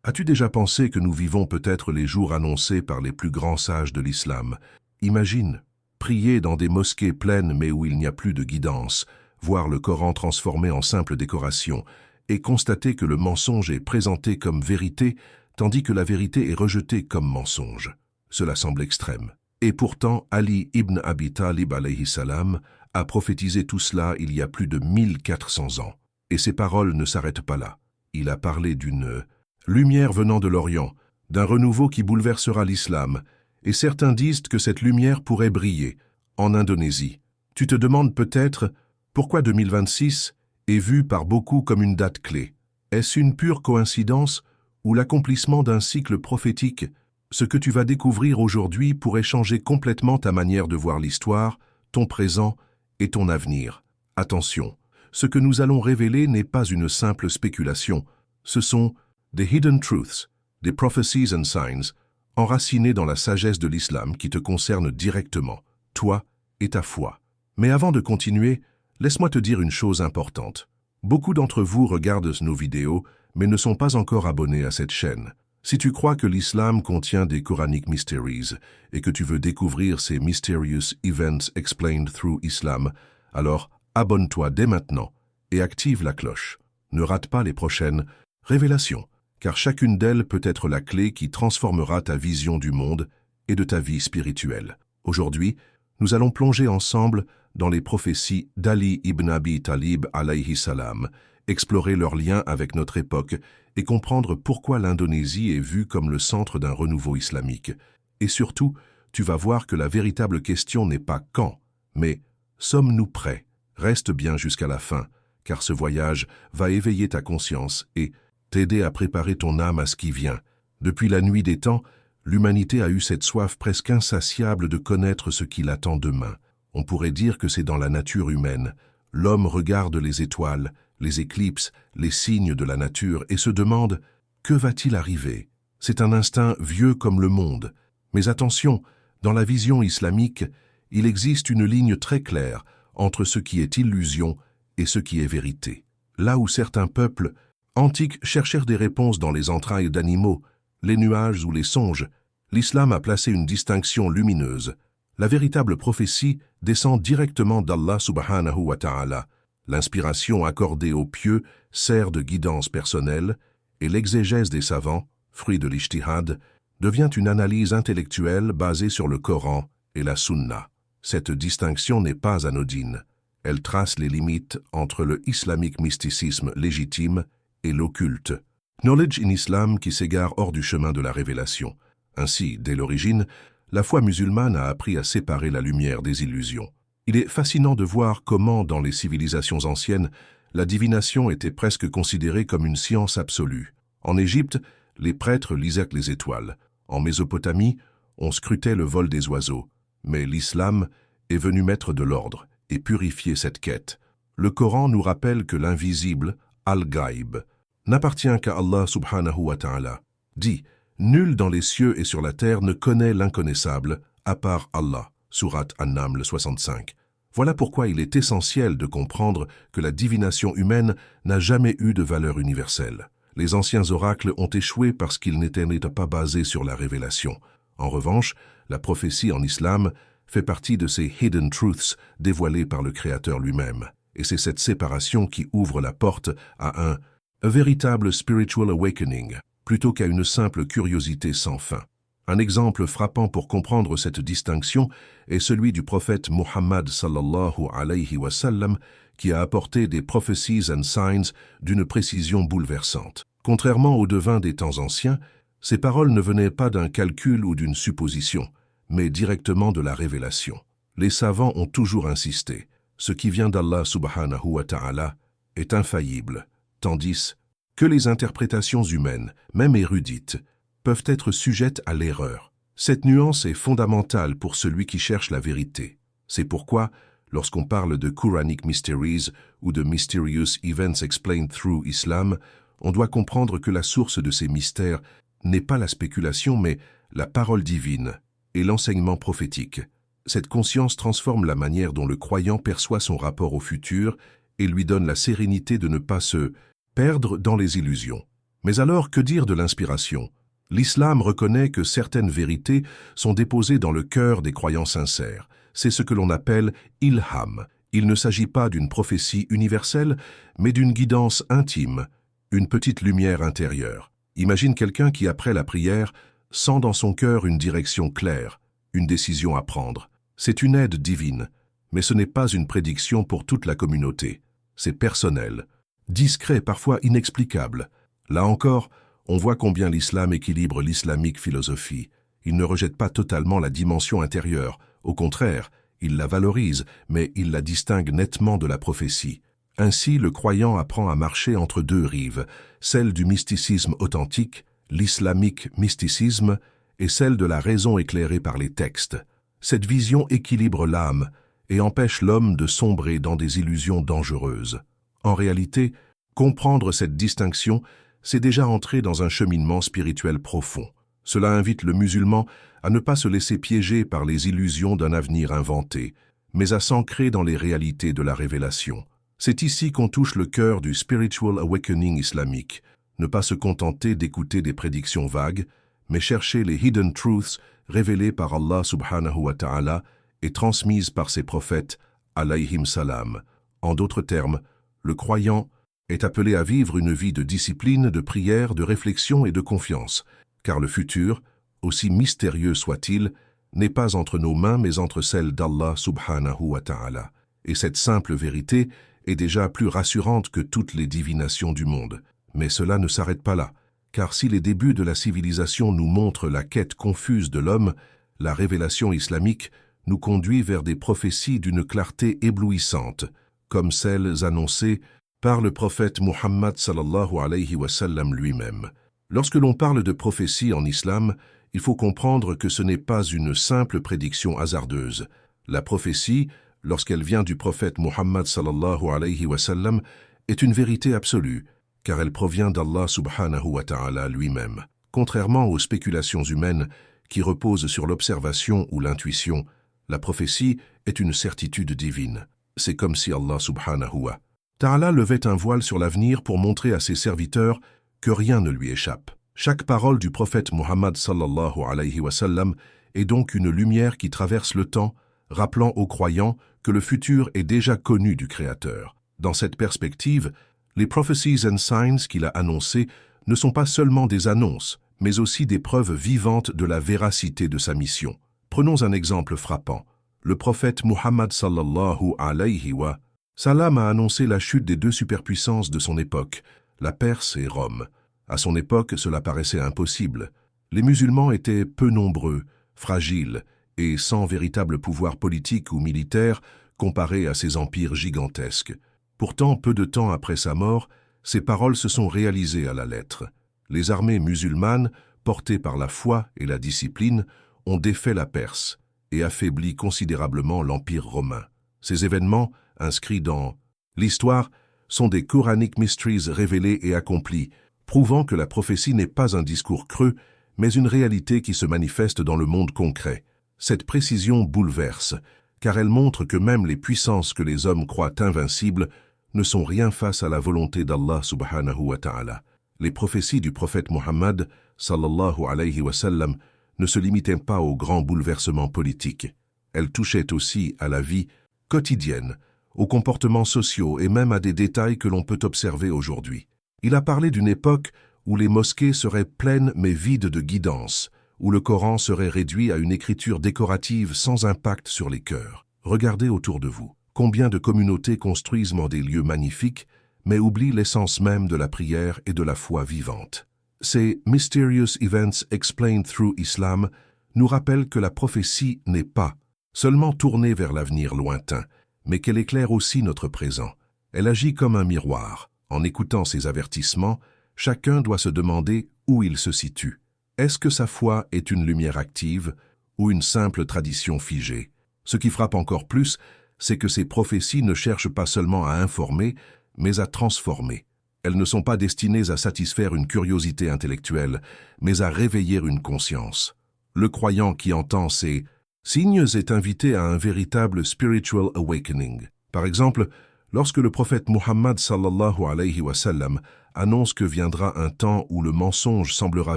As-tu déjà pensé que nous vivons peut-être les jours annoncés par les plus grands sages de l'islam? Imagine, prier dans des mosquées pleines mais où il n'y a plus de guidance, voir le Coran transformé en simple décoration, et constater que le mensonge est présenté comme vérité, tandis que la vérité est rejetée comme mensonge. Cela semble extrême. Et pourtant, Ali ibn Abi Talib alayhi salam a prophétisé tout cela il y a plus de 1400 ans. Et ses paroles ne s'arrêtent pas là. Il a parlé d'une lumière venant de l'Orient, d'un renouveau qui bouleversera l'islam, et certains disent que cette lumière pourrait briller en Indonésie. Tu te demandes peut-être pourquoi 2026 est vu par beaucoup comme une date clé. Est-ce une pure coïncidence ou l'accomplissement d'un cycle prophétique? Ce que tu vas découvrir aujourd'hui pourrait changer complètement ta manière de voir l'histoire, ton présent et ton avenir. Attention, ce que nous allons révéler n'est pas une simple spéculation, ce sont des hidden truths, des prophecies and signs, enracinés dans la sagesse de l'islam qui te concernent directement, toi et ta foi. Mais avant de continuer, laisse-moi te dire une chose importante. Beaucoup d'entre vous regardent nos vidéos, mais ne sont pas encore abonnés à cette chaîne. Si tu crois que l'islam contient des Quranic Mysteries et que tu veux découvrir ces Mysterious Events Explained Through Islam, alors abonne-toi dès maintenant et active la cloche. Ne rate pas les prochaines révélations, car chacune d'elles peut être la clé qui transformera ta vision du monde et de ta vie spirituelle. Aujourd'hui, nous allons plonger ensemble dans les prophéties d'Ali ibn Abi Talib alayhi salam, explorer leurs liens avec notre époque et comprendre pourquoi l'Indonésie est vue comme le centre d'un renouveau islamique. Et surtout, tu vas voir que la véritable question n'est pas quand, mais sommes-nous prêts? Reste bien jusqu'à la fin, car ce voyage va éveiller ta conscience et t'aider à préparer ton âme à ce qui vient. Depuis la nuit des temps, l'humanité a eu cette soif presque insatiable de connaître ce qui l'attend demain. On pourrait dire que c'est dans la nature humaine. L'homme regarde les étoiles, les éclipses, les signes de la nature et se demande « Que va-t-il arriver ?» C'est un instinct vieux comme le monde. Mais attention, dans la vision islamique, il existe une ligne très claire entre ce qui est illusion et ce qui est vérité. Là où certains peuples antiques cherchèrent des réponses dans les entrailles d'animaux, les nuages ou les songes, l'islam a placé une distinction lumineuse. La véritable prophétie descend directement d'Allah subhanahu wa ta'ala. L'inspiration accordée aux pieux sert de guidance personnelle et l'exégèse des savants, fruit de l'ijtihad, devient une analyse intellectuelle basée sur le Coran et la Sunna. Cette distinction n'est pas anodine. Elle trace les limites entre le islamique mysticisme légitime et l'occulte. Knowledge in Islam qui s'égare hors du chemin de la révélation. Ainsi, dès l'origine, la foi musulmane a appris à séparer la lumière des illusions. Il est fascinant de voir comment, dans les civilisations anciennes, la divination était presque considérée comme une science absolue. En Égypte, les prêtres lisaient les étoiles. En Mésopotamie, on scrutait le vol des oiseaux. Mais l'islam est venu mettre de l'ordre et purifier cette quête. Le Coran nous rappelle que l'invisible, Al-Ghaib, n'appartient qu'à Allah subhanahu wa ta'ala. Dit, nul dans les cieux et sur la terre ne connaît l'inconnaissable, à part Allah. Sourate An-Naml 65. Voilà pourquoi il est essentiel de comprendre que la divination humaine n'a jamais eu de valeur universelle. Les anciens oracles ont échoué parce qu'ils n'étaient pas basés sur la révélation. En revanche, la prophétie en islam fait partie de ces hidden truths dévoilés par le Créateur lui-même. Et c'est cette séparation qui ouvre la porte à un véritable spiritual awakening, plutôt qu'à une simple curiosité sans fin. Un exemple frappant pour comprendre cette distinction est celui du prophète Muhammad sallallahu alayhi wa sallam qui a apporté des prophecies and signs d'une précision bouleversante. Contrairement aux devins des temps anciens, ces paroles ne venaient pas d'un calcul ou d'une supposition, mais directement de la révélation. Les savants ont toujours insisté, ce qui vient d'Allah subhanahu wa ta'ala est infaillible, tandis que les interprétations humaines, même érudites, peuvent être sujettes à l'erreur. Cette nuance est fondamentale pour celui qui cherche la vérité. C'est pourquoi, lorsqu'on parle de Quranic Mysteries ou de Mysterious Events Explained Through Islam, on doit comprendre que la source de ces mystères n'est pas la spéculation mais la parole divine et l'enseignement prophétique. Cette conscience transforme la manière dont le croyant perçoit son rapport au futur et lui donne la sérénité de ne pas se perdre dans les illusions. Mais alors, que dire de l'inspiration? L'islam reconnaît que certaines vérités sont déposées dans le cœur des croyants sincères. C'est ce que l'on appelle ilham. Il ne s'agit pas d'une prophétie universelle, mais d'une guidance intime, une petite lumière intérieure. Imagine quelqu'un qui, après la prière, sent dans son cœur une direction claire, une décision à prendre. C'est une aide divine, mais ce n'est pas une prédiction pour toute la communauté. C'est personnel, discret, parfois inexplicable. Là encore, on voit combien l'islam équilibre l'islamique philosophie. Il ne rejette pas totalement la dimension intérieure. Au contraire, il la valorise, mais il la distingue nettement de la prophétie. Ainsi, le croyant apprend à marcher entre deux rives, celle du mysticisme authentique, l'islamique mysticisme, et celle de la raison éclairée par les textes. Cette vision équilibre l'âme et empêche l'homme de sombrer dans des illusions dangereuses. En réalité, comprendre cette distinction, c'est déjà entrer dans un cheminement spirituel profond. Cela invite le musulman à ne pas se laisser piéger par les illusions d'un avenir inventé, mais à s'ancrer dans les réalités de la révélation. C'est ici qu'on touche le cœur du spiritual awakening islamique. Ne pas se contenter d'écouter des prédictions vagues, mais chercher les hidden truths révélées par Allah subhanahu wa ta'ala et transmises par ses prophètes, alayhim salam. En d'autres termes, le croyant est appelé à vivre une vie de discipline, de prière, de réflexion et de confiance, car le futur, aussi mystérieux soit-il, n'est pas entre nos mains mais entre celles d'Allah subhanahu wa ta'ala. Et cette simple vérité est déjà plus rassurante que toutes les divinations du monde. Mais cela ne s'arrête pas là, car si les débuts de la civilisation nous montrent la quête confuse de l'homme, la révélation islamique nous conduit vers des prophéties d'une clarté éblouissante, comme celles annoncées par le prophète Muhammad sallallahu alayhi wa sallam lui-même. Lorsque l'on parle de prophétie en islam, il faut comprendre que ce n'est pas une simple prédiction hasardeuse. La prophétie, lorsqu'elle vient du prophète Muhammad sallallahu alayhi wa sallam, est une vérité absolue, car elle provient d'Allah subhanahu wa ta'ala lui-même. Contrairement aux spéculations humaines qui reposent sur l'observation ou l'intuition, la prophétie est une certitude divine. C'est comme si Allah subhanahu wa ta'ala levait un voile sur l'avenir pour montrer à ses serviteurs que rien ne lui échappe. Chaque parole du prophète Muhammad sallallahu alayhi wa sallam est donc une lumière qui traverse le temps, rappelant aux croyants que le futur est déjà connu du Créateur. Dans cette perspective, les prophecies and signs qu'il a annoncées ne sont pas seulement des annonces, mais aussi des preuves vivantes de la véracité de sa mission. Prenons un exemple frappant. Le prophète Muhammad sallallahu alayhi wa sallam a annoncé la chute des deux superpuissances de son époque, la Perse et Rome. À son époque, cela paraissait impossible. Les musulmans étaient peu nombreux, fragiles et sans véritable pouvoir politique ou militaire comparé à ces empires gigantesques. Pourtant, peu de temps après sa mort, ces paroles se sont réalisées à la lettre. Les armées musulmanes, portées par la foi et la discipline, ont défait la Perse et affaibli considérablement l'Empire romain. Ces événements, inscrits dans l'histoire, sont des Quranic mysteries révélés et accomplis, prouvant que la prophétie n'est pas un discours creux, mais une réalité qui se manifeste dans le monde concret. Cette précision bouleverse, car elle montre que même les puissances que les hommes croient invincibles ne sont rien face à la volonté d'Allah subhanahu wa ta'ala. Les prophéties du prophète Muhammad sallallahu alayhi wa sallam ne se limitaient pas aux grands bouleversements politiques. Elles touchaient aussi à la vie quotidienne, aux comportements sociaux et même à des détails que l'on peut observer aujourd'hui. Il a parlé d'une époque où les mosquées seraient pleines mais vides de guidance, où le Coran serait réduit à une écriture décorative sans impact sur les cœurs. Regardez autour de vous. Combien de communautés construisent des lieux magnifiques, mais oublient l'essence même de la prière et de la foi vivante. Ces Mysterious Events Explained Through Islam nous rappellent que la prophétie n'est pas seulement tournée vers l'avenir lointain, mais qu'elle éclaire aussi notre présent. Elle agit comme un miroir. En écoutant ces avertissements, chacun doit se demander où il se situe. Est-ce que sa foi est une lumière active ou une simple tradition figée? Ce qui frappe encore plus, c'est que ces prophéties ne cherchent pas seulement à informer, mais à transformer. Elles ne sont pas destinées à satisfaire une curiosité intellectuelle, mais à réveiller une conscience. Le croyant qui entend ces signes est invité à un véritable spiritual awakening. Par exemple, lorsque le prophète Muhammad sallallahu alayhi wa sallam annonce que viendra un temps où le mensonge semblera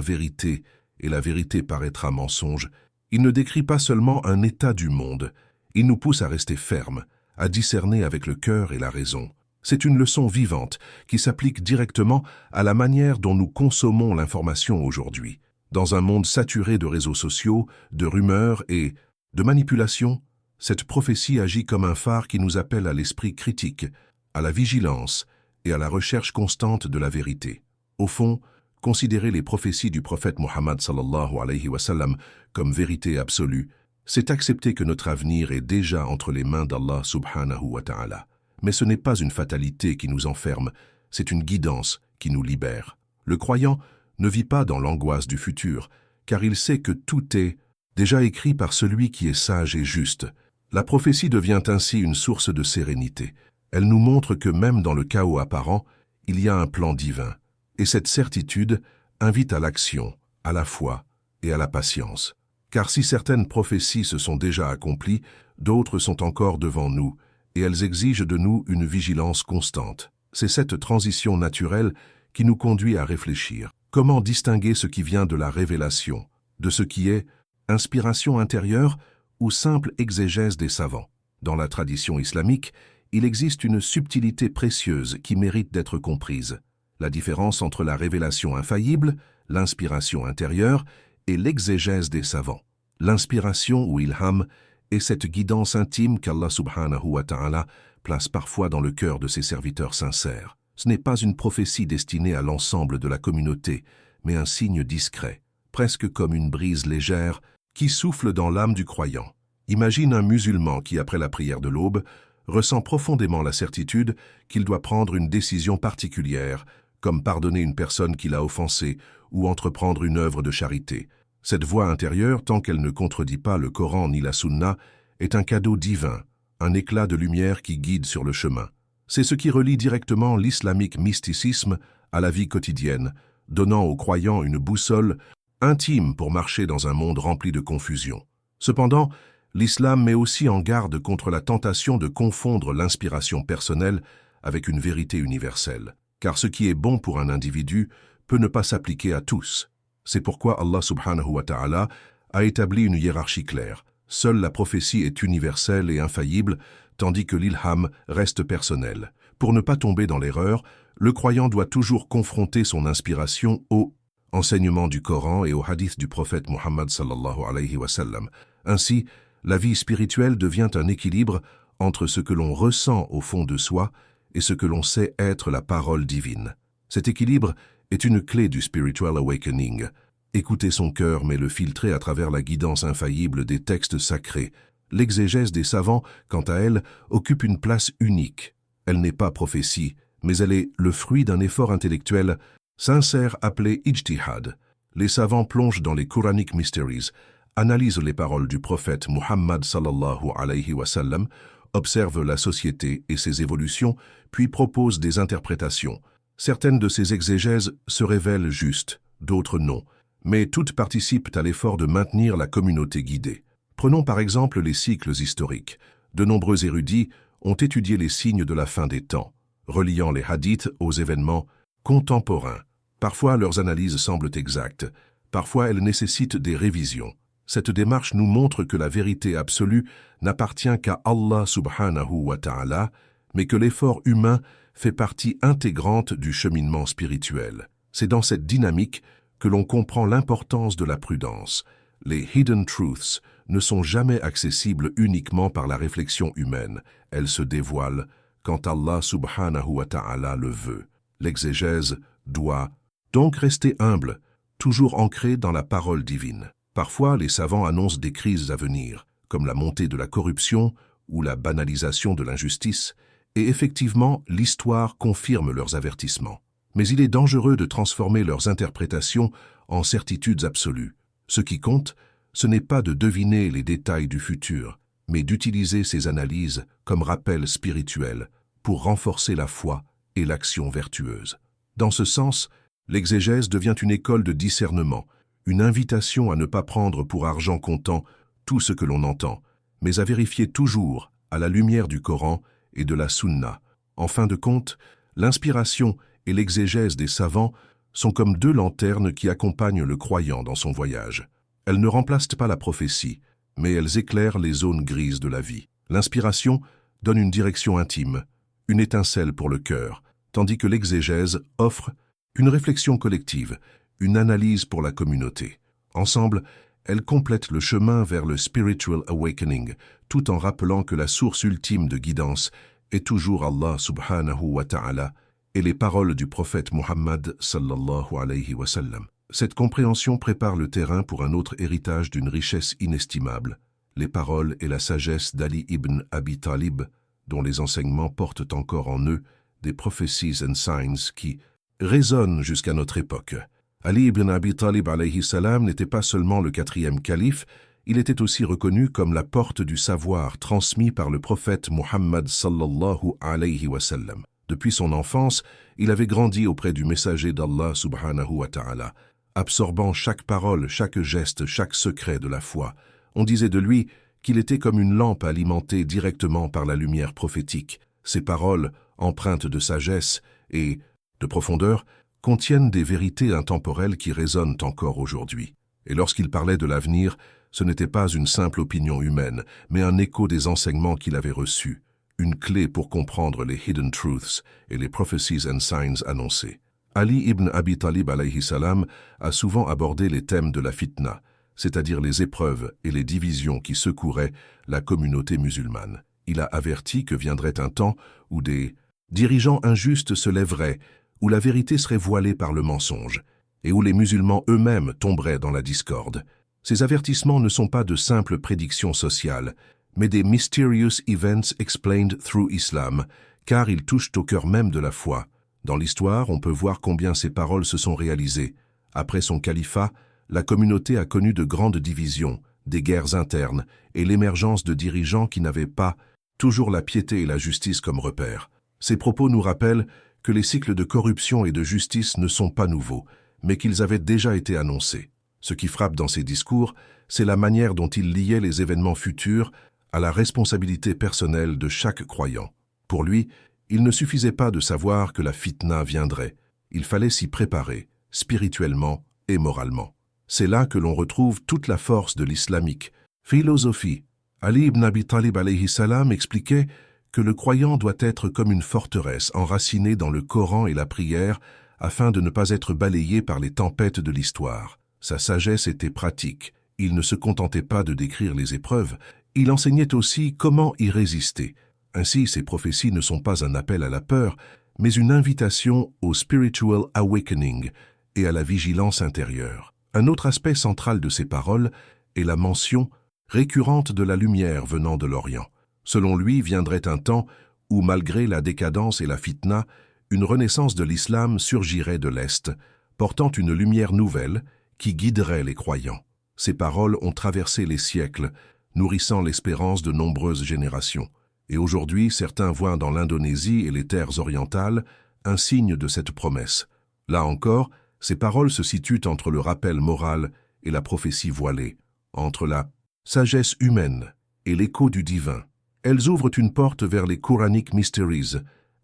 vérité et la vérité paraîtra mensonge, il ne décrit pas seulement un état du monde, il nous pousse à rester fermes, à discerner avec le cœur et la raison. C'est une leçon vivante qui s'applique directement à la manière dont nous consommons l'information aujourd'hui. Dans un monde saturé de réseaux sociaux, de rumeurs et de manipulations, cette prophétie agit comme un phare qui nous appelle à l'esprit critique, à la vigilance et à la recherche constante de la vérité. Au fond, considérer les prophéties du prophète Muhammad sallallahu alayhi wa sallam comme vérité absolue, c'est accepter que notre avenir est déjà entre les mains d'Allah subhanahu wa ta'ala. Mais ce n'est pas une fatalité qui nous enferme, c'est une guidance qui nous libère. Le croyant ne vit pas dans l'angoisse du futur, car il sait que tout est déjà écrit par celui qui est sage et juste. La prophétie devient ainsi une source de sérénité. Elle nous montre que même dans le chaos apparent, il y a un plan divin. Et cette certitude invite à l'action, à la foi et à la patience. Car si certaines prophéties se sont déjà accomplies, d'autres sont encore devant nous, et elles exigent de nous une vigilance constante. C'est cette transition naturelle qui nous conduit à réfléchir. Comment distinguer ce qui vient de la révélation, de ce qui est inspiration intérieure ou simple exégèse des savants? Dans la tradition islamique, il existe une subtilité précieuse qui mérite d'être comprise. La différence entre la révélation infaillible, l'inspiration intérieure et l'exégèse des savants. L'inspiration ou ilham est cette guidance intime qu'Allah subhanahu wa ta'ala place parfois dans le cœur de ses serviteurs sincères. Ce n'est pas une prophétie destinée à l'ensemble de la communauté, mais un signe discret, presque comme une brise légère qui souffle dans l'âme du croyant. Imagine un musulman qui, après la prière de l'aube, ressent profondément la certitude qu'il doit prendre une décision particulière, comme pardonner une personne qui l'a offensé ou entreprendre une œuvre de charité. Cette voix intérieure, tant qu'elle ne contredit pas le Coran ni la Sunna, est un cadeau divin, un éclat de lumière qui guide sur le chemin. C'est ce qui relie directement l'islamique mysticisme à la vie quotidienne, donnant aux croyants une boussole intime pour marcher dans un monde rempli de confusion. Cependant, l'islam met aussi en garde contre la tentation de confondre l'inspiration personnelle avec une vérité universelle, car ce qui est bon pour un individu peut ne pas s'appliquer à tous. C'est pourquoi Allah subhanahu wa ta'ala a établi une hiérarchie claire. Seule la prophétie est universelle et infaillible, tandis que l'ilham reste personnel. Pour ne pas tomber dans l'erreur, le croyant doit toujours confronter son inspiration au enseignement du Coran et au hadith du prophète Muhammad sallallahu alayhi wa sallam. Ainsi, la vie spirituelle devient un équilibre entre ce que l'on ressent au fond de soi et ce que l'on sait être la parole divine. Cet équilibre est une clé du spiritual awakening. Écouter son cœur mais le filtrer à travers la guidance infaillible des textes sacrés. L'exégèse des savants, quant à elle, occupe une place unique. Elle n'est pas prophétie, mais elle est le fruit d'un effort intellectuel sincère appelé ijtihad. Les savants plongent dans les Quranic Mysteries, analysent les paroles du prophète Muhammad sallallahu alayhi wa sallam, observent la société et ses évolutions, puis proposent des interprétations. Certaines de ces exégèses se révèlent justes, d'autres non, mais toutes participent à l'effort de maintenir la communauté guidée. Prenons par exemple les cycles historiques. De nombreux érudits ont étudié les signes de la fin des temps, reliant les hadiths aux événements contemporains. Parfois, leurs analyses semblent exactes, parfois elles nécessitent des révisions. Cette démarche nous montre que la vérité absolue n'appartient qu'à Allah subhanahu wa ta'ala, mais que l'effort humain fait partie intégrante du cheminement spirituel. C'est dans cette dynamique que l'on comprend l'importance de la prudence. Les hidden truths ne sont jamais accessibles uniquement par la réflexion humaine. Elles se dévoilent quand Allah subhanahu wa ta'ala le veut. L'exégèse doit donc rester humble, toujours ancrée dans la parole divine. Parfois, les savants annoncent des crises à venir, comme la montée de la corruption ou la banalisation de l'injustice, et effectivement, l'histoire confirme leurs avertissements. Mais il est dangereux de transformer leurs interprétations en certitudes absolues. Ce qui compte, ce n'est pas de deviner les détails du futur, mais d'utiliser ces analyses comme rappel spirituel pour renforcer la foi et l'action vertueuse. Dans ce sens, l'exégèse devient une école de discernement, une invitation à ne pas prendre pour argent comptant tout ce que l'on entend, mais à vérifier toujours à la lumière du Coran et de la Sunna. En fin de compte, l'inspiration et l'exégèse des savants sont comme deux lanternes qui accompagnent le croyant dans son voyage. Elles ne remplacent pas la prophétie, mais elles éclairent les zones grises de la vie. L'inspiration donne une direction intime, une étincelle pour le cœur, tandis que l'exégèse offre une réflexion collective, une analyse pour la communauté. Ensemble, elles complètent le chemin vers le spiritual awakening, tout en rappelant que la source ultime de guidance est toujours Allah subhanahu wa ta'ala et les paroles du prophète Muhammad sallallahu alayhi wa sallam. Cette compréhension prépare le terrain pour un autre héritage d'une richesse inestimable, les paroles et la sagesse d'Ali ibn Abi Talib, dont les enseignements portent encore en eux des prophecies and signs qui résonnent jusqu'à notre époque. Ali ibn Abi Talib alayhi salam n'était pas seulement le 4e calife, il était aussi reconnu comme la porte du savoir transmis par le prophète Muhammad sallallahu alayhi wa sallam. Depuis son enfance, il avait grandi auprès du messager d'Allah subhanahu wa ta'ala, absorbant chaque parole, chaque geste, chaque secret de la foi. On disait de lui qu'il était comme une lampe alimentée directement par la lumière prophétique. Ses paroles, empreintes de sagesse et de profondeur, contiennent des vérités intemporelles qui résonnent encore aujourd'hui. Et lorsqu'il parlait de l'avenir, ce n'était pas une simple opinion humaine, mais un écho des enseignements qu'il avait reçus, une clé pour comprendre les hidden truths et les prophecies and signs annoncés. Ali ibn Abi Talib alayhi salam a souvent abordé les thèmes de la fitna, c'est-à-dire les épreuves et les divisions qui secoueraient la communauté musulmane. Il a averti que viendrait un temps où des dirigeants injustes se lèveraient, où la vérité serait voilée par le mensonge, et où les musulmans eux-mêmes tomberaient dans la discorde. Ces avertissements ne sont pas de simples prédictions sociales, mais des mysterious events explained through Islam, car ils touchent au cœur même de la foi. Dans l'histoire, on peut voir combien ces paroles se sont réalisées. Après son califat, la communauté a connu de grandes divisions, des guerres internes et l'émergence de dirigeants qui n'avaient pas toujours la piété et la justice comme repères. Ces propos nous rappellent que les cycles de corruption et de justice ne sont pas nouveaux, mais qu'ils avaient déjà été annoncés. Ce qui frappe dans ces discours, c'est la manière dont il liait les événements futurs à la responsabilité personnelle de chaque croyant. Pour lui, il ne suffisait pas de savoir que la fitna viendrait, il fallait s'y préparer, spirituellement et moralement. C'est là que l'on retrouve toute la force de l'islamique philosophie. Ali ibn Abi Talib alayhi salam expliquait que le croyant doit être comme une forteresse enracinée dans le Coran et la prière afin de ne pas être balayé par les tempêtes de l'histoire. Sa sagesse était pratique. Il ne se contentait pas de décrire les épreuves, il enseignait aussi comment y résister. Ainsi, ses prophéties ne sont pas un appel à la peur, mais une invitation au spiritual awakening et à la vigilance intérieure. Un autre aspect central de ces paroles est la mention récurrente de la lumière venant de l'Orient. Selon lui, viendrait un temps où, malgré la décadence et la fitna, une renaissance de l'islam surgirait de l'Est, portant une lumière nouvelle qui guiderait les croyants. Ces paroles ont traversé les siècles, nourrissant l'espérance de nombreuses générations. Et aujourd'hui, certains voient dans l'Indonésie et les terres orientales un signe de cette promesse. Là encore, ces paroles se situent entre le rappel moral et la prophétie voilée, entre la sagesse humaine et l'écho du divin. Elles ouvrent une porte vers les Quranic Mysteries,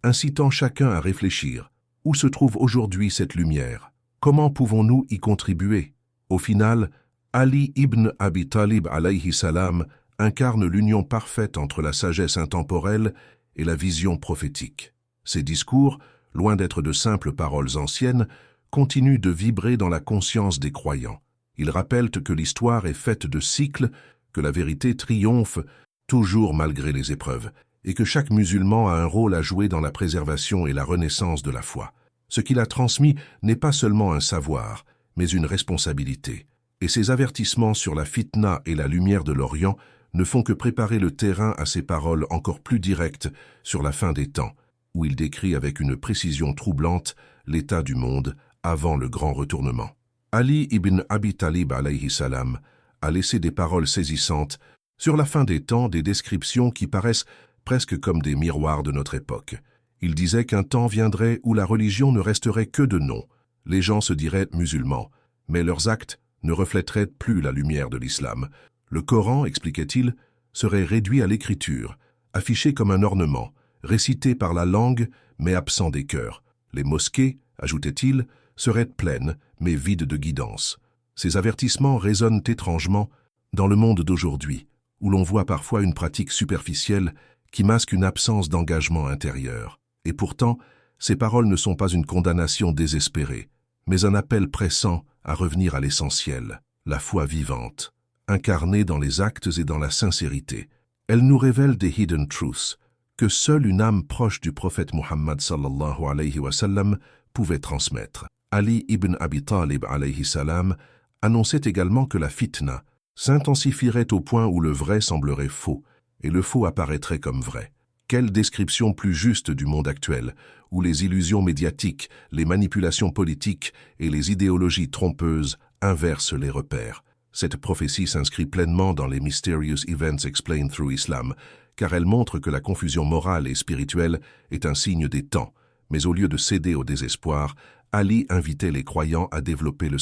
incitant chacun à réfléchir. Où se trouve aujourd'hui cette lumière? Comment pouvons-nous y contribuer? Au final, Ali ibn Abi Talib alayhi salam incarne l'union parfaite entre la sagesse intemporelle et la vision prophétique. Ses discours, loin d'être de simples paroles anciennes, continuent de vibrer dans la conscience des croyants. Ils rappellent que l'histoire est faite de cycles, que la vérité triomphe toujours malgré les épreuves, et que chaque musulman a un rôle à jouer dans la préservation et la renaissance de la foi. Ce qu'il a transmis n'est pas seulement un savoir, mais une responsabilité. Et ces avertissements sur la fitna et la lumière de l'Orient ne font que préparer le terrain à ses paroles encore plus directes sur la fin des temps, où il décrit avec une précision troublante l'état du monde avant le grand retournement. Ali ibn Abi Talib alayhi salam a laissé des paroles saisissantes sur la fin des temps, des descriptions qui paraissent presque comme des miroirs de notre époque. Il disait qu'un temps viendrait où la religion ne resterait que de nom. Les gens se diraient musulmans, mais leurs actes ne reflèteraient plus la lumière de l'islam. Le Coran, expliquait-il, serait réduit à l'écriture, affiché comme un ornement, récité par la langue mais absent des cœurs. Les mosquées, ajoutait-il, seraient pleines, mais vides de guidance. Ces avertissements résonnent étrangement dans le monde d'aujourd'hui, où l'on voit parfois une pratique superficielle qui masque une absence d'engagement intérieur. Et pourtant, ces paroles ne sont pas une condamnation désespérée, mais un appel pressant à revenir à l'essentiel, la foi vivante, incarnée dans les actes et dans la sincérité. Elle nous révèle des hidden truths que seule une âme proche du prophète Muhammad sallallahu alayhi wa sallam pouvait transmettre. Ali ibn Abi Talib alayhi salam annonçait également que la fitna s'intensifierait au point où le vrai semblerait faux et le faux apparaîtrait comme vrai. Quelle description plus juste du monde actuel, où les illusions médiatiques, les manipulations politiques et les idéologies trompeuses inversent les repères. Cette prophétie s'inscrit pleinement dans les Mysterious Events Explained Through Islam, car elle montre que la confusion morale et spirituelle est un signe des temps. Mais au lieu de céder au désespoir, Ali invitait les croyants à développer le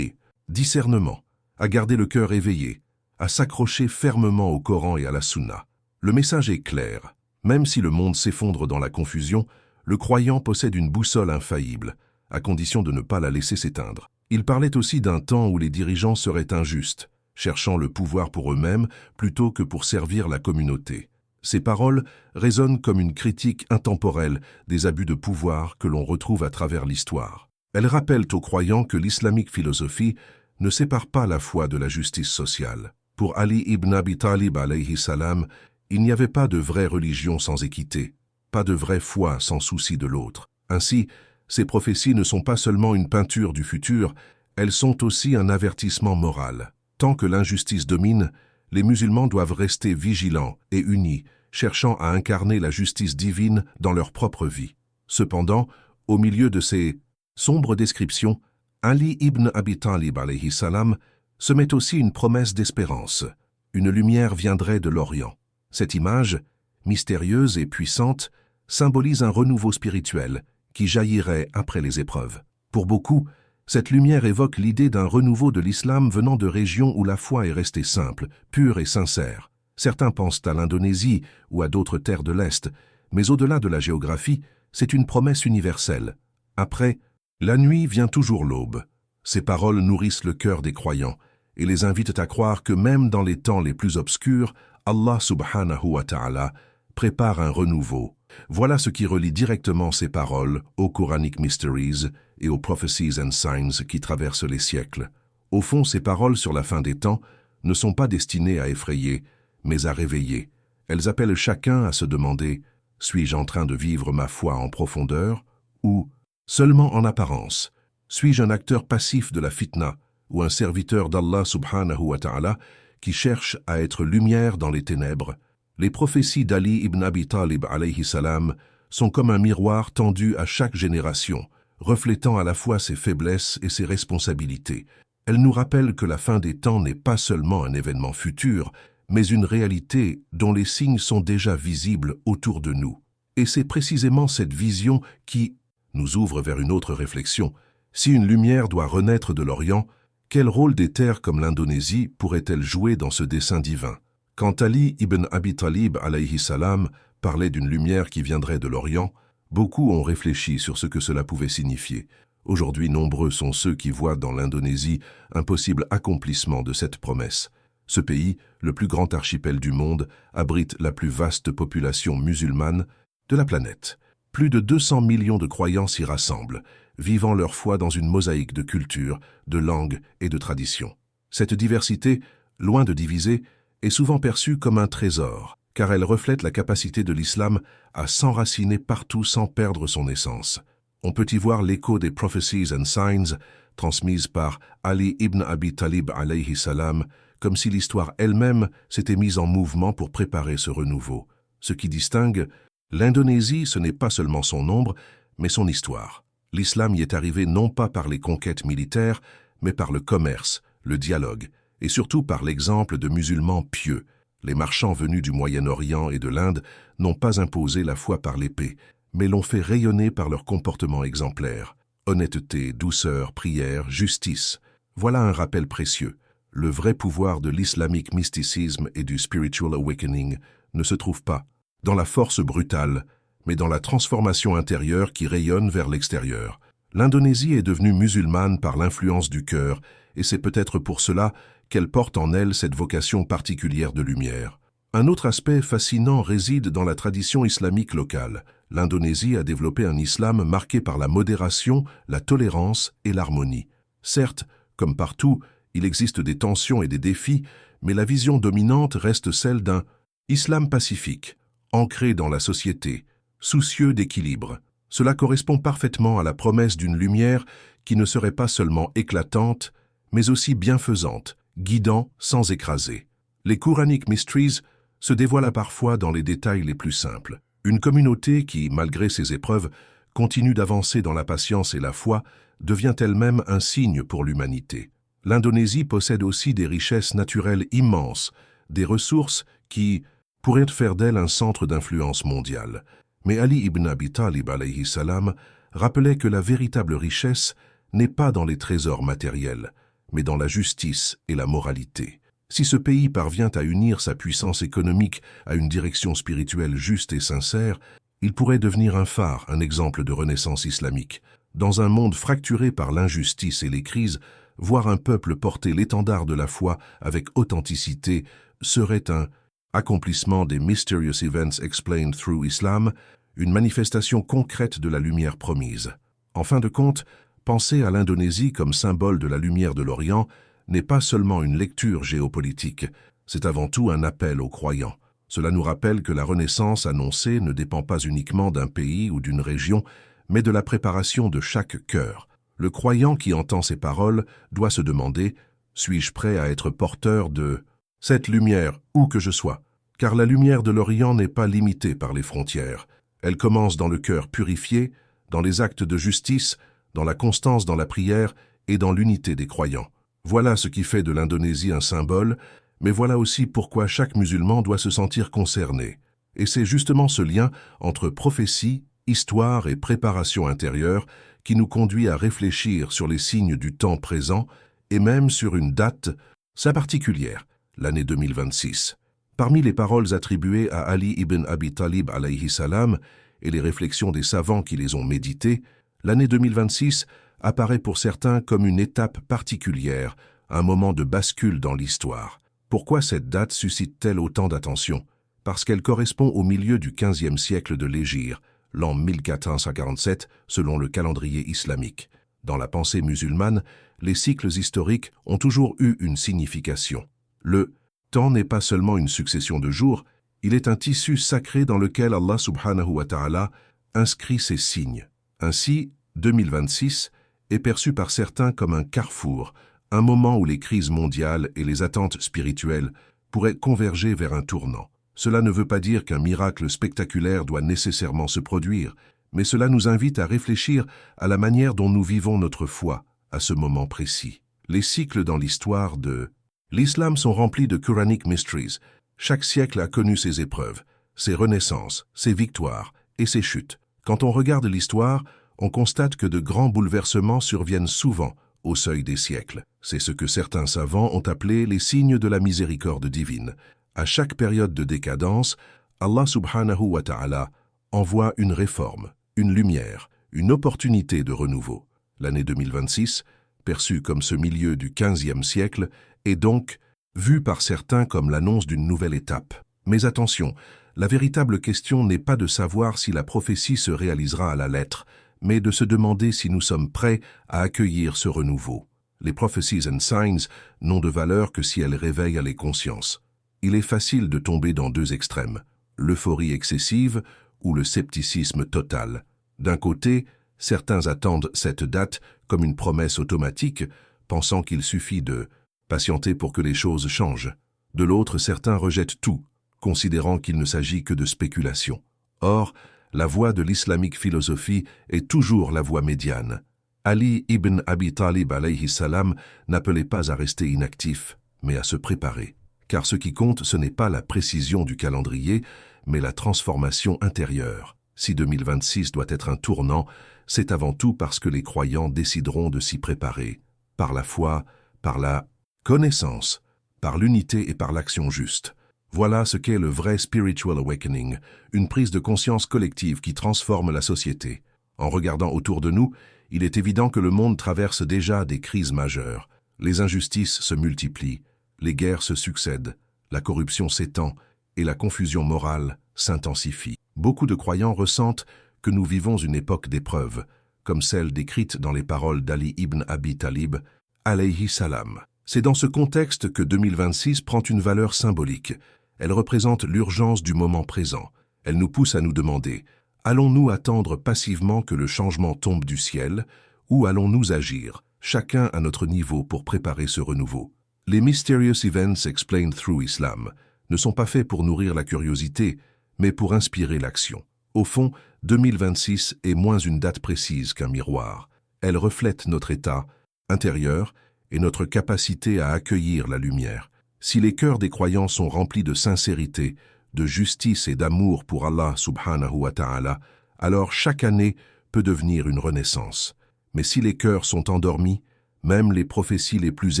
discernement, à garder le cœur éveillé, à s'accrocher fermement au Coran et à la Sunna. Le message est clair. Même si le monde s'effondre dans la confusion, le croyant possède une boussole infaillible, à condition de ne pas la laisser s'éteindre. Il parlait aussi d'un temps où les dirigeants seraient injustes, cherchant le pouvoir pour eux-mêmes plutôt que pour servir la communauté. Ces paroles résonnent comme une critique intemporelle des abus de pouvoir que l'on retrouve à travers l'histoire. Elles rappellent aux croyants que l'islamique philosophie ne sépare pas la foi de la justice sociale. Pour Ali ibn Abi Talib alayhi salam, il n'y avait pas de vraie religion sans équité, pas de vraie foi sans souci de l'autre. Ainsi, ces prophéties ne sont pas seulement une peinture du futur, elles sont aussi un avertissement moral. Tant que l'injustice domine, les musulmans doivent rester vigilants et unis, cherchant à incarner la justice divine dans leur propre vie. Cependant, au milieu de ces sombres descriptions, Ali ibn Abi Talib alayhi salam se met aussi une promesse d'espérance. Une lumière viendrait de l'Orient. Cette image, mystérieuse et puissante, symbolise un renouveau spirituel qui jaillirait après les épreuves. Pour beaucoup, cette lumière évoque l'idée d'un renouveau de l'islam venant de régions où la foi est restée simple, pure et sincère. Certains pensent à l'Indonésie ou à d'autres terres de l'Est, mais au-delà de la géographie, c'est une promesse universelle. Après, la nuit vient toujours l'aube. Ces paroles nourrissent le cœur des croyants et les invitent à croire que même dans les temps les plus obscurs, Allah subhanahu wa ta'ala prépare un renouveau. Voilà ce qui relie directement ces paroles aux Quranic Mysteries et aux Prophecies and Signs qui traversent les siècles. Au fond, ces paroles sur la fin des temps ne sont pas destinées à effrayer, mais à réveiller. Elles appellent chacun à se demander « Suis-je en train de vivre ma foi en profondeur ?» ou « Seulement en apparence ?» Suis-je un acteur passif de la fitna ou un serviteur d'Allah subhanahu wa ta'ala qui cherche à être lumière dans les ténèbres? Les prophéties d'Ali ibn Abi Talib alayhi salam sont comme un miroir tendu à chaque génération, reflétant à la fois ses faiblesses et ses responsabilités. Elles nous rappellent que la fin des temps n'est pas seulement un événement futur, mais une réalité dont les signes sont déjà visibles autour de nous. Et c'est précisément cette vision qui nous ouvre vers une autre réflexion. Si une lumière doit renaître de l'Orient, quel rôle des terres comme l'Indonésie pourrait-elle jouer dans ce dessein divin? Quand Ali ibn Abi Talib alayhi salam parlait d'une lumière qui viendrait de l'Orient, beaucoup ont réfléchi sur ce que cela pouvait signifier. Aujourd'hui, nombreux sont ceux qui voient dans l'Indonésie un possible accomplissement de cette promesse. Ce pays, le plus grand archipel du monde, abrite la plus vaste population musulmane de la planète. Plus de 200 millions de croyants s'y rassemblent, vivant leur foi dans une mosaïque de cultures, de langues et de traditions. Cette diversité, loin de diviser, est souvent perçue comme un trésor, car elle reflète la capacité de l'islam à s'enraciner partout sans perdre son essence. On peut y voir l'écho des Prophecies and Signs transmises par Ali ibn Abi Talib alayhi salam, comme si l'histoire elle-même s'était mise en mouvement pour préparer ce renouveau. Ce qui distingue l'Indonésie, ce n'est pas seulement son nombre, mais son histoire. L'islam y est arrivé non pas par les conquêtes militaires, mais par le commerce, le dialogue, et surtout par l'exemple de musulmans pieux. Les marchands venus du Moyen-Orient et de l'Inde n'ont pas imposé la foi par l'épée, mais l'ont fait rayonner par leur comportement exemplaire. Honnêteté, douceur, prière, justice. Voilà un rappel précieux. Le vrai pouvoir de l'islamique mysticisme et du spiritual awakening ne se trouve pas dans la force brutale, mais dans la transformation intérieure qui rayonne vers l'extérieur. L'Indonésie est devenue musulmane par l'influence du cœur, et c'est peut-être pour cela qu'elle porte en elle cette vocation particulière de lumière. Un autre aspect fascinant réside dans la tradition islamique locale. L'Indonésie a développé un islam marqué par la modération, la tolérance et l'harmonie. Certes, comme partout, il existe des tensions et des défis, mais la vision dominante reste celle d'un islam pacifique, ancré dans la société, soucieux d'équilibre. Cela correspond parfaitement à la promesse d'une lumière qui ne serait pas seulement éclatante, mais aussi bienfaisante, guidant sans écraser. Les Quranic Mysteries se dévoilent parfois dans les détails les plus simples. Une communauté qui, malgré ses épreuves, continue d'avancer dans la patience et la foi, devient elle-même un signe pour l'humanité. L'Indonésie possède aussi des richesses naturelles immenses, des ressources qui pourraient faire d'elle un centre d'influence mondiale. Mais Ali ibn Abi Talib alayhi salam rappelait que la véritable richesse n'est pas dans les trésors matériels, mais dans la justice et la moralité. Si ce pays parvient à unir sa puissance économique à une direction spirituelle juste et sincère, il pourrait devenir un phare, un exemple de renaissance islamique. Dans un monde fracturé par l'injustice et les crises, voir un peuple porter l'étendard de la foi avec authenticité serait un accomplissement des Mysterious Events Explained Through Islam, une manifestation concrète de la lumière promise. En fin de compte, penser à l'Indonésie comme symbole de la lumière de l'Orient n'est pas seulement une lecture géopolitique, c'est avant tout un appel aux croyants. Cela nous rappelle que la renaissance annoncée ne dépend pas uniquement d'un pays ou d'une région, mais de la préparation de chaque cœur. Le croyant qui entend ces paroles doit se demander « Suis-je prêt à être porteur de cette lumière, où que je sois ?» Car la lumière de l'Orient n'est pas limitée par les frontières. Elle commence dans le cœur purifié, dans les actes de justice, dans la constance dans la prière et dans l'unité des croyants. Voilà ce qui fait de l'Indonésie un symbole, mais voilà aussi pourquoi chaque musulman doit se sentir concerné. Et c'est justement ce lien entre prophétie, histoire et préparation intérieure qui nous conduit à réfléchir sur les signes du temps présent et même sur une date, sa particulière, l'année 2026. Parmi les paroles attribuées à Ali ibn Abi Talib alayhi salam et les réflexions des savants qui les ont méditées, l'année 2026 apparaît pour certains comme une étape particulière, un moment de bascule dans l'histoire. Pourquoi cette date suscite-t-elle autant d'attention? Parce qu'elle correspond au milieu du XVe siècle de l'Hégire, l'an 1447 selon le calendrier islamique. Dans la pensée musulmane, les cycles historiques ont toujours eu une signification. Le temps n'est pas seulement une succession de jours, il est un tissu sacré dans lequel Allah subhanahu wa ta'ala inscrit ses signes. Ainsi, 2026 est perçu par certains comme un carrefour, un moment où les crises mondiales et les attentes spirituelles pourraient converger vers un tournant. Cela ne veut pas dire qu'un miracle spectaculaire doit nécessairement se produire, mais cela nous invite à réfléchir à la manière dont nous vivons notre foi à ce moment précis. Les cycles dans l'histoire de l'islam sont remplis de Quranic Mysteries. Chaque siècle a connu ses épreuves, ses renaissances, ses victoires et ses chutes. Quand on regarde l'histoire, on constate que de grands bouleversements surviennent souvent au seuil des siècles. C'est ce que certains savants ont appelé les signes de la miséricorde divine. À chaque période de décadence, Allah subhanahu wa ta'ala envoie une réforme, une lumière, une opportunité de renouveau. L'année 2026, perçue comme ce milieu du XVe siècle, est donc vue par certains comme l'annonce d'une nouvelle étape. Mais attention, la véritable question n'est pas de savoir si la prophétie se réalisera à la lettre, mais de se demander si nous sommes prêts à accueillir ce renouveau. Les prophecies and signs n'ont de valeur que si elles réveillent les consciences. Il est facile de tomber dans deux extrêmes, l'euphorie excessive ou le scepticisme total. D'un côté, certains attendent cette date comme une promesse automatique, pensant qu'il suffit de patienter pour que les choses changent. De l'autre, certains rejettent tout, considérant qu'il ne s'agit que de spéculation. Or, la voie de l'islamique philosophie est toujours la voie médiane. Ali ibn Abi Talib alayhi salam n'appelait pas à rester inactif, mais à se préparer. Car ce qui compte, ce n'est pas la précision du calendrier, mais la transformation intérieure. Si 2026 doit être un tournant, c'est avant tout parce que les croyants décideront de s'y préparer, par la foi, par la connaissance, par l'unité et par l'action juste. Voilà ce qu'est le vrai spiritual awakening, une prise de conscience collective qui transforme la société. En regardant autour de nous, il est évident que le monde traverse déjà des crises majeures. Les injustices se multiplient, les guerres se succèdent, la corruption s'étend et la confusion morale s'intensifie. Beaucoup de croyants ressentent que nous vivons une époque d'épreuve, comme celle décrite dans les paroles d'Ali ibn Abi Talib, alayhi salam. C'est dans ce contexte que 2026 prend une valeur symbolique. Elle représente l'urgence du moment présent. Elle nous pousse à nous demander, allons-nous attendre passivement que le changement tombe du ciel, ou allons-nous agir, chacun à notre niveau pour préparer ce renouveau? Les Mysterious Events Explained Through Islam ne sont pas faits pour nourrir la curiosité, mais pour inspirer l'action. Au fond, 2026 est moins une date précise qu'un miroir. Elle reflète notre état intérieur et notre capacité à accueillir la lumière. Si les cœurs des croyants sont remplis de sincérité, de justice et d'amour pour Allah subhanahu wa ta'ala, alors chaque année peut devenir une renaissance. Mais si les cœurs sont endormis, même les prophéties les plus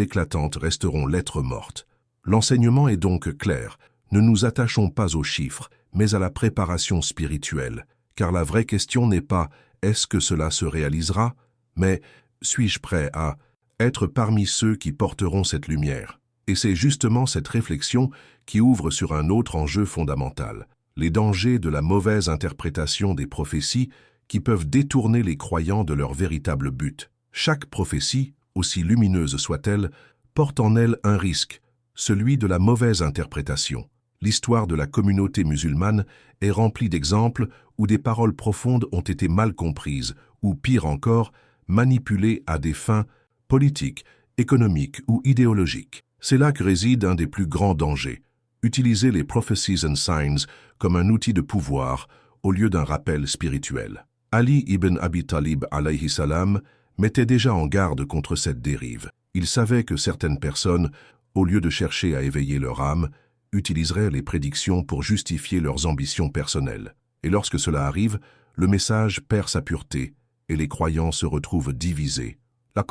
éclatantes resteront lettres mortes. L'enseignement est donc clair. Ne nous attachons pas aux chiffres, mais à la préparation spirituelle. Car la vraie question n'est pas « est-ce que cela se réalisera ?», mais « suis-je prêt à être parmi ceux qui porteront cette lumière ?» Et c'est justement cette réflexion qui ouvre sur un autre enjeu fondamental, les dangers de la mauvaise interprétation des prophéties qui peuvent détourner les croyants de leur véritable but. Chaque prophétie, aussi lumineuse soit-elle, porte en elle un risque, celui de la mauvaise interprétation. L'histoire de la communauté musulmane est remplie d'exemples où des paroles profondes ont été mal comprises, ou pire encore, manipulées à des fins politiques, économiques ou idéologiques. C'est là que réside un des plus grands dangers, utiliser les prophecies and signs comme un outil de pouvoir au lieu d'un rappel spirituel. Ali ibn Abi Talib alayhi salam mettait déjà en garde contre cette dérive. Il savait que certaines personnes, au lieu de chercher à éveiller leur âme, utiliseraient les prédictions pour justifier leurs ambitions personnelles. Et lorsque cela arrive, le message perd sa pureté et les croyants se retrouvent divisés. La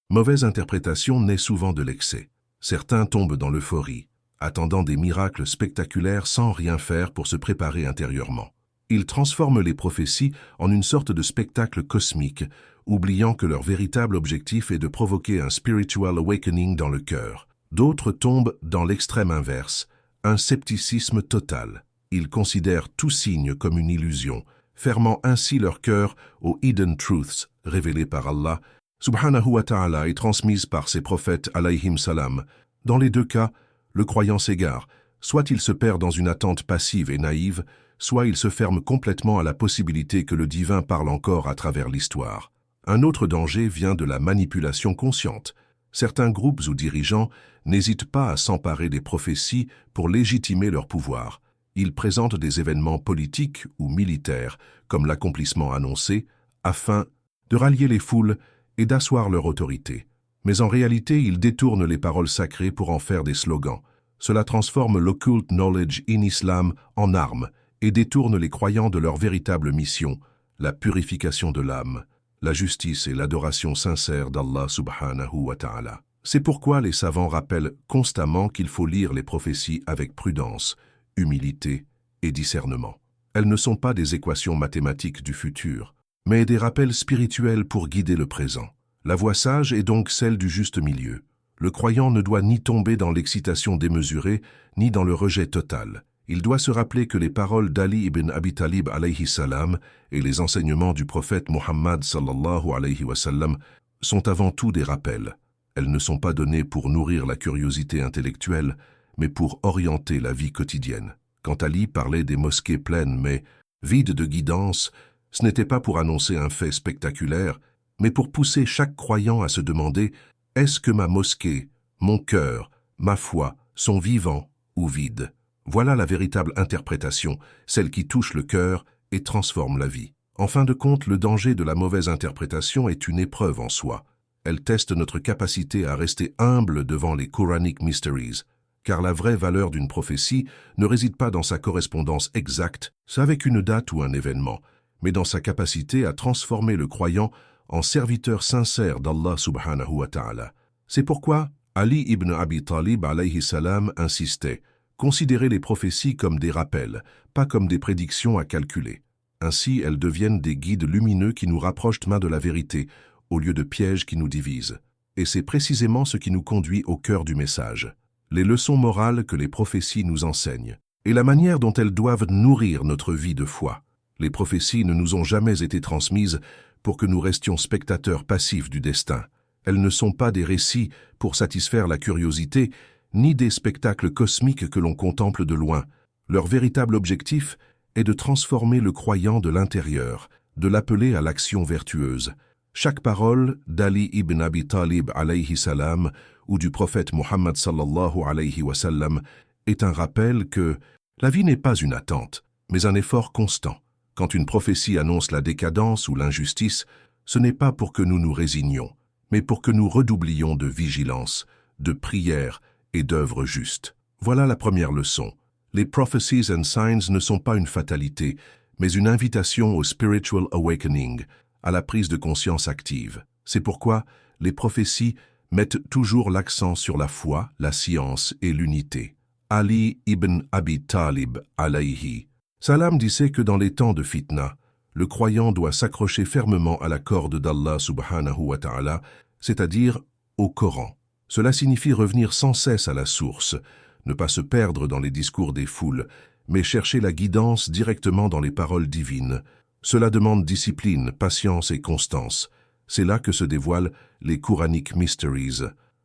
mauvaise interprétation naît souvent de l'excès. Certains tombent dans l'euphorie, attendant des miracles spectaculaires sans rien faire pour se préparer intérieurement. Ils transforment les prophéties en une sorte de spectacle cosmique, oubliant que leur véritable objectif est de provoquer un spiritual awakening dans le cœur. D'autres tombent dans l'extrême inverse, un scepticisme total. Ils considèrent tout signe comme une illusion, fermant ainsi leur cœur aux hidden truths révélés par Allah, subhanahu wa ta'ala et transmises par ses prophètes alayhim salam. Dans les deux cas, le croyant s'égare, soit il se perd dans une attente passive et naïve, soit il se ferme complètement à la possibilité que le divin parle encore à travers l'histoire. Un autre danger vient de la manipulation consciente. Certains groupes ou dirigeants n'hésitent pas à s'emparer des prophéties pour légitimer leur pouvoir. Ils présentent des événements politiques ou militaires comme l'accomplissement annoncé, afin de rallier les foules et d'asseoir leur autorité. Mais en réalité, ils détournent les paroles sacrées pour en faire des slogans. Cela transforme l'occult knowledge in islam en arme et détourne les croyants de leur véritable mission, la purification de l'âme, la justice et l'adoration sincère d'Allah subhanahu wa ta'ala. C'est pourquoi les savants rappellent constamment qu'il faut lire les prophéties avec prudence, humilité et discernement. Elles ne sont pas des équations mathématiques du futur, mais des rappels spirituels pour guider le présent. La voie sage est donc celle du juste milieu. Le croyant ne doit ni tomber dans l'excitation démesurée, ni dans le rejet total. Il doit se rappeler que les paroles d'Ali ibn Abi Talib alayhi salam et les enseignements du prophète Muhammad sallallahu alayhi wa sallam sont avant tout des rappels. Elles ne sont pas données pour nourrir la curiosité intellectuelle, mais pour orienter la vie quotidienne. Quand Ali parlait des mosquées pleines mais vides de guidance, ce n'était pas pour annoncer un fait spectaculaire, mais pour pousser chaque croyant à se demander « Est-ce que ma mosquée, mon cœur, ma foi sont vivants ou vides ?» Voilà la véritable interprétation, celle qui touche le cœur et transforme la vie. En fin de compte, le danger de la mauvaise interprétation est une épreuve en soi. Elle teste notre capacité à rester humble devant les Quranic Mysteries, car la vraie valeur d'une prophétie ne réside pas dans sa correspondance exacte avec une date ou un événement, mais dans sa capacité à transformer le croyant en serviteur sincère d'Allah subhanahu wa ta'ala. C'est pourquoi Ali ibn Abi Talib alayhi salam insistait. Considérez les prophéties comme des rappels, pas comme des prédictions à calculer. Ainsi, elles deviennent des guides lumineux qui nous rapprochent main de la vérité, au lieu de pièges qui nous divisent. Et c'est précisément ce qui nous conduit au cœur du message. Les leçons morales que les prophéties nous enseignent, et la manière dont elles doivent nourrir notre vie de foi. Les prophéties ne nous ont jamais été transmises pour que nous restions spectateurs passifs du destin. Elles ne sont pas des récits pour satisfaire la curiosité, ni des spectacles cosmiques que l'on contemple de loin. Leur véritable objectif est de transformer le croyant de l'intérieur, de l'appeler à l'action vertueuse. Chaque parole d'Ali ibn Abi Talib alayhi salam ou du prophète Muhammad sallallahu alayhi wa sallam est un rappel que la vie n'est pas une attente, mais un effort constant. Quand une prophétie annonce la décadence ou l'injustice, ce n'est pas pour que nous nous résignions, mais pour que nous redoublions de vigilance, de prière et d'œuvres justes. Voilà la première leçon. Les prophecies and signs ne sont pas une fatalité, mais une invitation au spiritual awakening, à la prise de conscience active. C'est pourquoi les prophéties mettent toujours l'accent sur la foi, la science et l'unité. Ali ibn Abi Talib alayhi salam disait que dans les temps de fitna, le croyant doit s'accrocher fermement à la corde d'Allah subhanahu wa ta'ala, c'est-à-dire au Coran. Cela signifie revenir sans cesse à la source, ne pas se perdre dans les discours des foules, mais chercher la guidance directement dans les paroles divines. Cela demande discipline, patience et constance. C'est là que se dévoilent les Quranic Mysteries,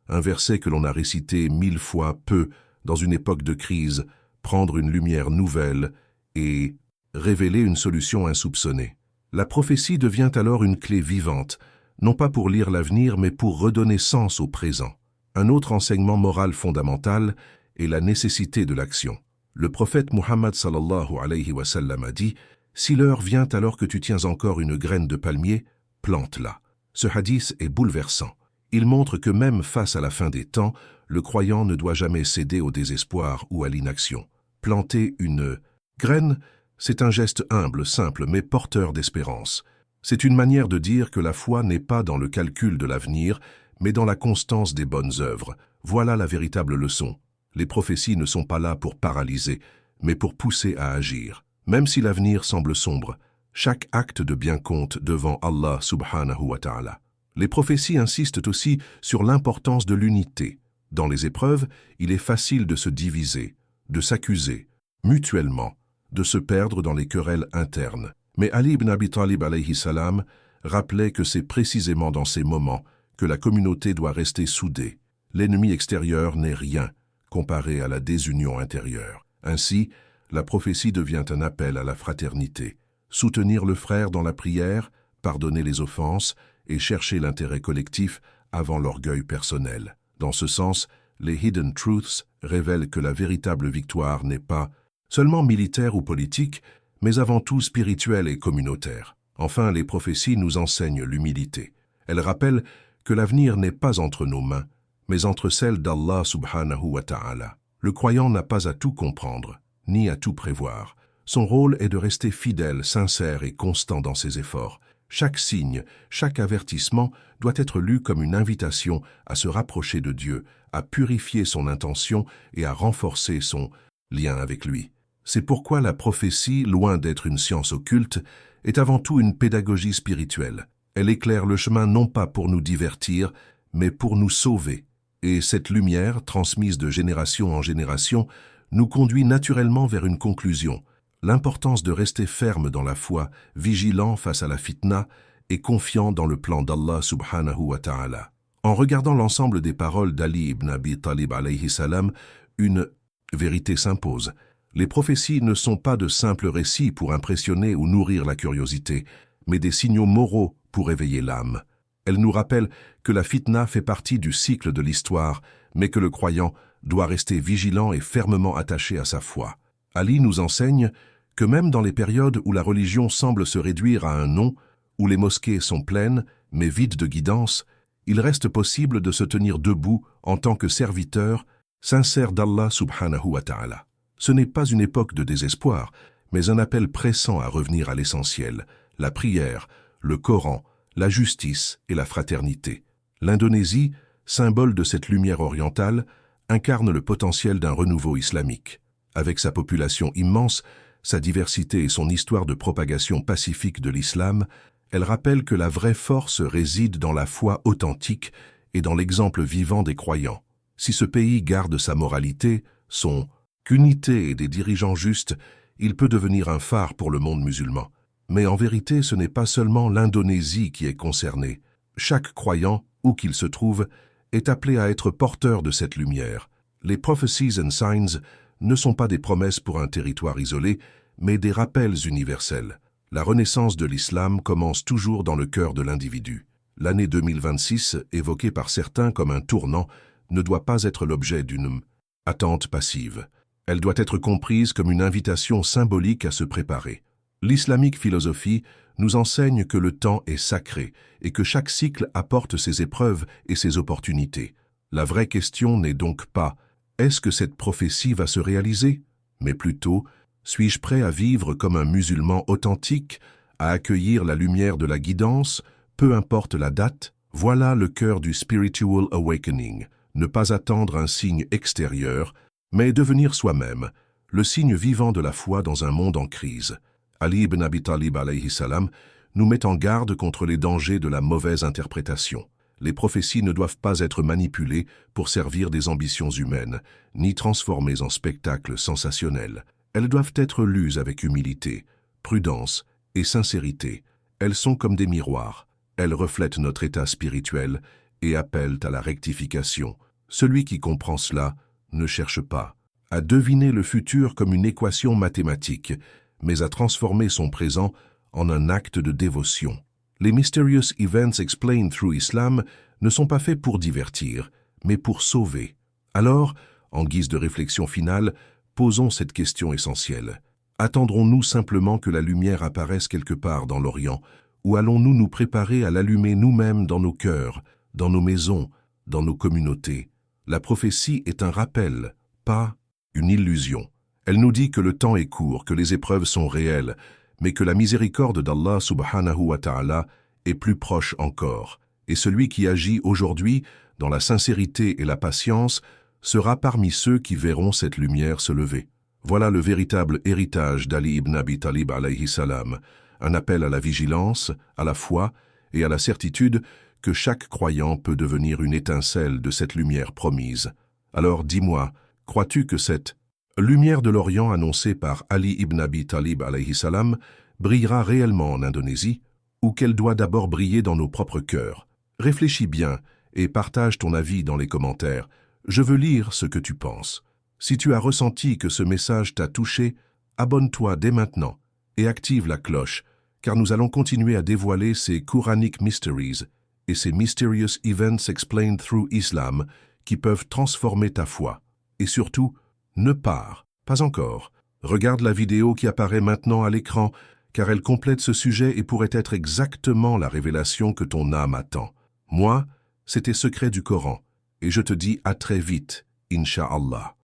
un verset que l'on a récité 1000 fois peut, dans une époque de crise, prendre une lumière nouvelle et révéler une solution insoupçonnée. La prophétie devient alors une clé vivante, non pas pour lire l'avenir, mais pour redonner sens au présent. Un autre enseignement moral fondamental est la nécessité de l'action. Le prophète Muhammad sallallahu alayhi wa sallam a dit « Si l'heure vient alors que tu tiens encore une graine de palmier, plante-la ». Ce hadith est bouleversant. Il montre que même face à la fin des temps, le croyant ne doit jamais céder au désespoir ou à l'inaction. Planter une graine, c'est un geste humble, simple, mais porteur d'espérance. C'est une manière de dire que la foi n'est pas dans le calcul de l'avenir, mais dans la constance des bonnes œuvres. Voilà la véritable leçon. Les prophéties ne sont pas là pour paralyser, mais pour pousser à agir. Même si l'avenir semble sombre, chaque acte de bien compte devant Allah subhanahu wa ta'ala. Les prophéties insistent aussi sur l'importance de l'unité. Dans les épreuves, il est facile de se diviser, de s'accuser, mutuellement, de se perdre dans les querelles internes. Mais Ali ibn Abi Talib alayhi salam rappelait que c'est précisément dans ces moments que la communauté doit rester soudée. L'ennemi extérieur n'est rien comparé à la désunion intérieure. Ainsi, la prophétie devient un appel à la fraternité. Soutenir le frère dans la prière, pardonner les offenses et chercher l'intérêt collectif avant l'orgueil personnel. Dans ce sens, les Hidden Truths révèlent que la véritable victoire n'est pas seulement militaire ou politique, mais avant tout spirituelle et communautaire. Enfin, les prophéties nous enseignent l'humilité. Elles rappellent que l'avenir n'est pas entre nos mains, mais entre celles d'Allah subhanahu wa ta'ala. Le croyant n'a pas à tout comprendre, ni à tout prévoir. Son rôle est de rester fidèle, sincère et constant dans ses efforts. Chaque signe, chaque avertissement doit être lu comme une invitation à se rapprocher de Dieu, à purifier son intention et à renforcer son lien avec lui. C'est pourquoi la prophétie, loin d'être une science occulte, est avant tout une pédagogie spirituelle. Elle éclaire le chemin non pas pour nous divertir, mais pour nous sauver. Et cette lumière, transmise de génération en génération, nous conduit naturellement vers une conclusion. L'importance de rester ferme dans la foi, vigilant face à la fitna et confiant dans le plan d'Allah subhanahu wa ta'ala. En regardant l'ensemble des paroles d'Ali ibn Abi Talib alayhi salam, une vérité s'impose. Les prophéties ne sont pas de simples récits pour impressionner ou nourrir la curiosité, mais des signaux moraux pour éveiller l'âme. Elles nous rappellent que la fitna fait partie du cycle de l'histoire, mais que le croyant doit rester vigilant et fermement attaché à sa foi. Ali nous enseigne que même dans les périodes où la religion semble se réduire à un nom, où les mosquées sont pleines, mais vides de guidance, il reste possible de se tenir debout en tant que serviteur, sincère d'Allah subhanahu wa ta'ala. Ce n'est pas une époque de désespoir, mais un appel pressant à revenir à l'essentiel, la prière, le Coran, la justice et la fraternité. L'Indonésie, symbole de cette lumière orientale, incarne le potentiel d'un renouveau islamique. Avec sa population immense, sa diversité et son histoire de propagation pacifique de l'islam, elle rappelle que la vraie force réside dans la foi authentique et dans l'exemple vivant des croyants. Si ce pays garde sa moralité, son unité et des dirigeants justes, il peut devenir un phare pour le monde musulman. Mais en vérité, ce n'est pas seulement l'Indonésie qui est concernée. Chaque croyant, où qu'il se trouve, est appelé à être porteur de cette lumière. Les prophecies and signs ne sont pas des promesses pour un territoire isolé, mais des rappels universels. La renaissance de l'islam commence toujours dans le cœur de l'individu. L'année 2026, évoquée par certains comme un tournant, ne doit pas être l'objet d'une attente passive. Elle doit être comprise comme une invitation symbolique à se préparer. L'islamique philosophie nous enseigne que le temps est sacré et que chaque cycle apporte ses épreuves et ses opportunités. La vraie question n'est donc pas « est-ce que cette prophétie va se réaliser ?» mais plutôt « suis-je prêt à vivre comme un musulman authentique, à accueillir la lumière de la guidance, peu importe la date ?» Voilà le cœur du spiritual awakening. Ne pas attendre un signe extérieur, mais devenir soi-même, le signe vivant de la foi dans un monde en crise. Ali ibn Abi Talib alayhi salam nous met en garde contre les dangers de la mauvaise interprétation. Les prophéties ne doivent pas être manipulées pour servir des ambitions humaines, ni transformées en spectacles sensationnels. Elles doivent être lues avec humilité, prudence et sincérité. Elles sont comme des miroirs. Elles reflètent notre état spirituel et appellent à la rectification. Celui qui comprend cela ne cherche pas à deviner le futur comme une équation mathématique, mais à transformer son présent en un acte de dévotion. Les Mysterious Events Explained Through Islam ne sont pas faits pour divertir, mais pour sauver. Alors, en guise de réflexion finale, posons cette question essentielle. Attendrons-nous simplement que la lumière apparaisse quelque part dans l'Orient, ou allons-nous nous préparer à l'allumer nous-mêmes dans nos cœurs, dans nos maisons, dans nos communautés? La prophétie est un rappel, pas une illusion. Elle nous dit que le temps est court, que les épreuves sont réelles, mais que la miséricorde d'Allah subhanahu wa ta'ala est plus proche encore. Et celui qui agit aujourd'hui, dans la sincérité et la patience, sera parmi ceux qui verront cette lumière se lever. Voilà le véritable héritage d'Ali ibn Abi Talib alayhi salam, un appel à la vigilance, à la foi et à la certitude que chaque croyant peut devenir une étincelle de cette lumière promise. Alors dis-moi, crois-tu que cette lumière de l'Orient annoncée par Ali ibn Abi Talib alayhi salam brillera réellement en Indonésie, ou qu'elle doit d'abord briller dans nos propres cœurs? Réfléchis bien et partage ton avis dans les commentaires. Je veux lire ce que tu penses. Si tu as ressenti que ce message t'a touché, abonne-toi dès maintenant et active la cloche, car nous allons continuer à dévoiler ces Quranic Mysteries et ces Mysterious Events Explained Through Islam qui peuvent transformer ta foi. Et surtout, ne pars, pas encore. Regarde la vidéo qui apparaît maintenant à l'écran, car elle complète ce sujet et pourrait être exactement la révélation que ton âme attend. Moi, c'était Secret du Coran, et je te dis à très vite, Inch'Allah.